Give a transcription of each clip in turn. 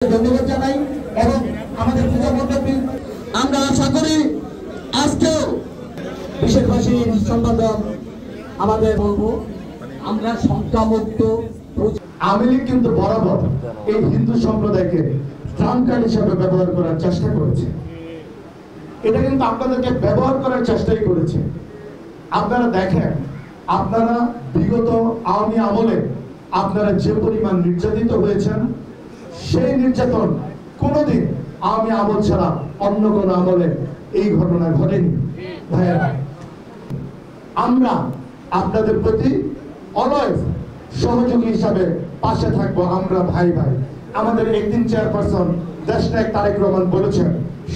ধন্যবাদ জানাই এবং আমাদের পূজা মণ্ডপী আমরা আশা করি আজকেও বিশেষভাষী সম্পাদক আমাদের বলবো আমরা সংখ্যামুক্ত। আওয়ামী লীগ কিন্তু বরাবর এই হিন্দু সম্প্রদায়কে ত্রাণকারী হিসাবে ব্যবহার করার চেষ্টা করেছে। এটা কিন্তু আপনাদেরকে ব্যবহার করার চেষ্টাই করেছে। আপনারা দেখেন, আপনারা বিগত আওয়ামী আমলে আপনারা যে পরিমাণ নির্যাতিত হয়েছেন, সেই নির্যাতন কোনোদিন আওয়ামী আমল ছাড়া অন্য কোনো আমলে এই ঘটনা ঘটেনি। ভাইয়েরা, আমরা আপনাদের প্রতি অলওয়েজ সহযোগী হিসাবে পাশে থাকবো। আমরা ভাই ভাই। আমাদের একদিন চেয়ারপারসন দেশনায়ক তারেক রহমান বলেছেন,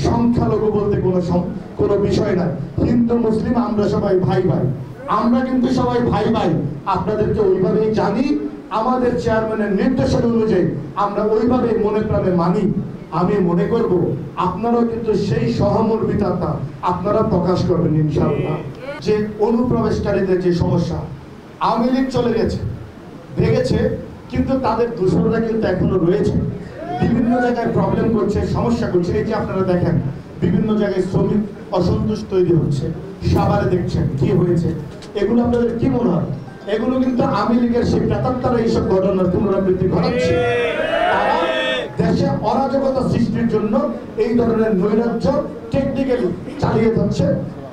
সংখ্যালঘু বলতে কোনো বিষয় নাই, হিন্দু মুসলিম আমরা সবাই ভাই ভাই। আমরা কিন্তু সবাই ভাই ভাই, আপনাদেরকে ওইভাবেই জানি। আমাদের চেয়ারম্যানের নির্দেশনা অনুযায়ী আমরা ওইভাবে মনে প্রাণে মানি। আমি মনে করব আপনারাও কিন্তু সেই সহমর্মিতাটা আপনারা প্রকাশ করবেন ইনশাআল্লাহ। যে অনুপ্রবেশকারীদের যে সমস্যা, আওয়ামী লীগ চলে গেছে, ভেগেছে, কিন্তু তাদের দূষণরা কিন্তু এখনো রয়েছে, বিভিন্ন জায়গায় প্রবলেম করছে, সমস্যা করছে। এই যে আপনারা দেখেন বিভিন্ন জায়গায় শ্রমিক অসন্তোষ তৈরি হচ্ছে, সাভারে দেখছেন কি হয়েছে। এগুলো আপনাদের কি মনে হয়? এগুলো কিন্তু আওয়ামী লীগের সেই প্রেতাত্মারা এইসব ঘটনার পুনরাবৃত্তি ঘটাচ্ছে। তারা দেশে অরাজকতা সৃষ্টির জন্য এই ধরনের নৈরাজ্য টেকনিক্যালি চালিয়ে যাচ্ছে।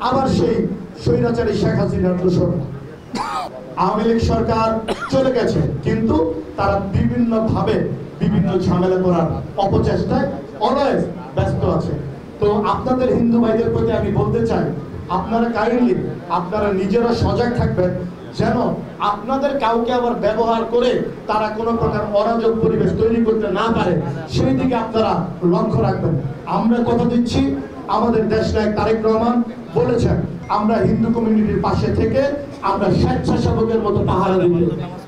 আবার সেই স্বৈরাচারী শেখ হাসিনার দোষর। আওয়ামী লীগ সরকার চলে গেছে, কিন্তু তারা বিভিন্ন ভাবে বিভিন্ন ঝামেলা করার অপচেষ্টায় অলওয়েজ ব্যস্ত আছে। তো আপনাদের হিন্দু ভাইদের প্রতি আমি বলতে চাই, আপনারা কাইন্ডলি আপনারা নিজেরা সজাগ থাকবেন, যেন আপনাদের কাউকে আবার ব্যবহার করে তারা কোনো প্রকার অরাজক পরিবেশ তৈরি করতে না পারে, সেই দিকে আপনারা লক্ষ্য রাখবেন। আমরা কথা দিচ্ছি, আমাদের দেশনায়ক তারেক রহমান বলেছেন, আমরা হিন্দু কমিউনিটির পাশে থেকে আমরা স্বেচ্ছাসেবকের মতো পাহারা দিব।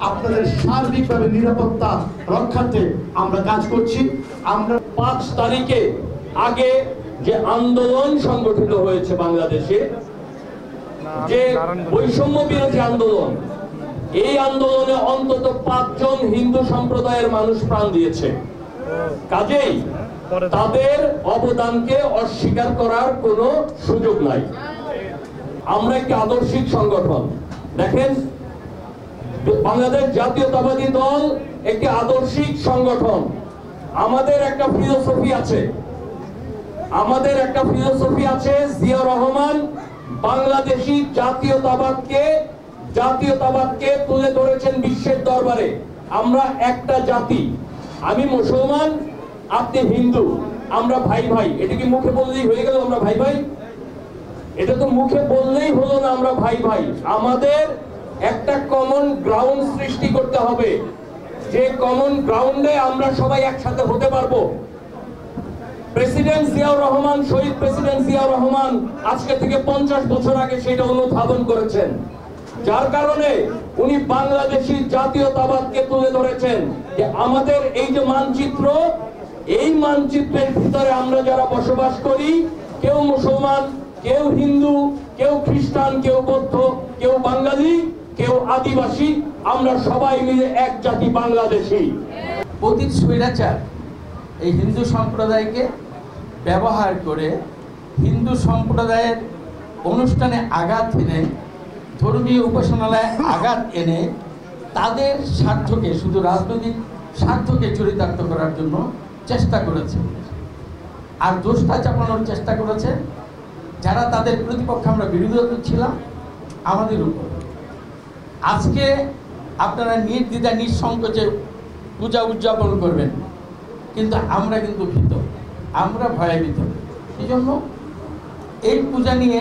আপনাদের সার্বিকভাবে নিরাপত্তা রক্ষার্থে আমরা কাজ করছি। আমরা 5 তারিখে আগে যে আন্দোলন সংগঠিত হয়েছে বাংলাদেশে, যে বৈষম্য বিরোধী আন্দোলন, এই আন্দোলনে অন্তত 5 জন হিন্দু সম্প্রদায়ের মানুষ প্রাণ দিয়েছে। কাজেই তাদের অবদানকে অস্বীকার করার কোনো সুযোগ নাই। আমরা একটি আদর্শিক সংগঠন। দেখেন, বাংলাদেশ জাতীয়তাবাদী দল একটি আদর্শিক সংগঠন। আমাদের একটা ফিলোসফি আছে, জিয়াউর রহমান বাংলাদেশি জাতীয়তাবাদকে তুলে ধরেছেন বিশ্বের দরবারে। আমরা একটা জাতি, আমি মুসলমান, আপনি হিন্দু, আমরা ভাই ভাই। এটা কি মুখে বললেই হয়ে গেল আমরা ভাই ভাই? এটা তো মুখে বললেই হলো না আমরা ভাই ভাই। আমাদের একটা কমন গ্রাউন্ড সৃষ্টি করতে হবে, যে কমন গ্রাউন্ডে আমরা সবাই একসাথে হতে পারবো। প্রেসিডেন্ট জিয়াউর রহমান, শহীদ প্রেসিডেন্ট জিয়াউর রহমান আজকে থেকে 50 বছর আগে সেটা অনুধাবন করেছেন, যার কারণে উনি বাংলাদেশি জাতীয়তাবাদকে তুলে ধরেছেন যে আমাদের এই যে মানচিত্র, এই মানচিত্রের ভিতরে আমরা যারা বসবাস করি, কেউ মুসলমান, কেউ হিন্দু, কেউ খ্রিস্টান, কেউ বৌদ্ধ, কেউ বাঙালি, কেউ আদিবাসী, আমরা সবাই মিলে এক জাতি বাংলাদেশী। অতীত স্বৈরাচার এই হিন্দু সম্প্রদায়কে ব্যবহার করে হিন্দু সম্প্রদায়ের অনুষ্ঠানে আঘাত এনে, ধর্মীয় উপাসনালয়ে আঘাত এনে তাদের স্বার্থকে, শুধু রাজনৈতিক স্বার্থকে চরিতার্থ করার জন্য চেষ্টা করেছে। আর দোষটা চাপানোর চেষ্টা করেছে যারা তাদের প্রতিপক্ষে আমরা বিরোধিতা ছিলাম আমাদের উপর। আজকে আপনারা নির্দ্বিধা নিঃসংকোচে পূজা উদযাপন করবেন, কিন্তু আমরা কিন্তু ভীত, আমরা ভয়ভীত। এই জন্য এই পূজা নিয়ে,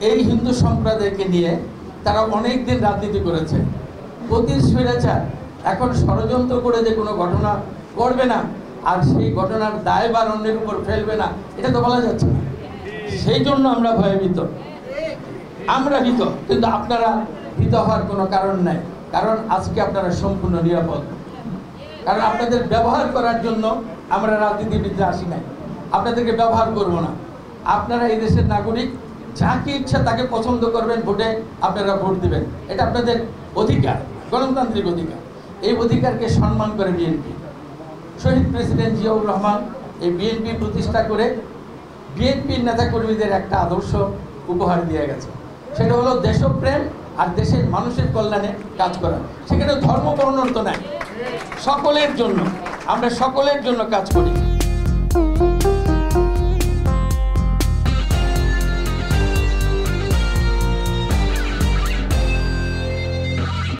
এই হিন্দু সম্প্রদায়কে নিয়ে তারা অনেক দিন রাজনীতি করেছে। অতীত স্বৈরাচার এখন ষড়যন্ত্র করে যে কোনো ঘটনা করবে না, আর সেই ঘটনার দায়ভার অন্যের উপর ফেলবে না, এটা তো বলা যাচ্ছে না। সেই জন্য আমরা ভয়ভীত, আমরা ভীত। কিন্তু আপনারা ভীত হওয়ার কোনো কারণ নাই, কারণ আজকে আপনারা সম্পূর্ণ নিরাপদ। কারণ আপনাদের ব্যবহার করার জন্য আমরা রাজনীতিবিদরা আসি নাই, আপনাদেরকে ব্যবহার করব না। আপনারা এই দেশের নাগরিক, যাকে ইচ্ছা তাকে পছন্দ করবেন, ভোটে আপনারা ভোট দিবেন, এটা আপনাদের অধিকার, গণতান্ত্রিক অধিকার। এই অধিকারকে সম্মান করে বিএনপি, শহীদ প্রেসিডেন্ট জিয়াউর রহমান এই বিএনপি প্রতিষ্ঠা করে বিএনপির নেতাকর্মীদের একটা আদর্শ উপহার দিয়ে গেছে। সেটা হলো দেশপ্রেম আর দেশের মানুষের কল্যাণে কাজ করা। সেখানে ধর্ম বর্ণন তো নাই, সকলের জন্য, আমরা সকলের জন্য কাজ করি।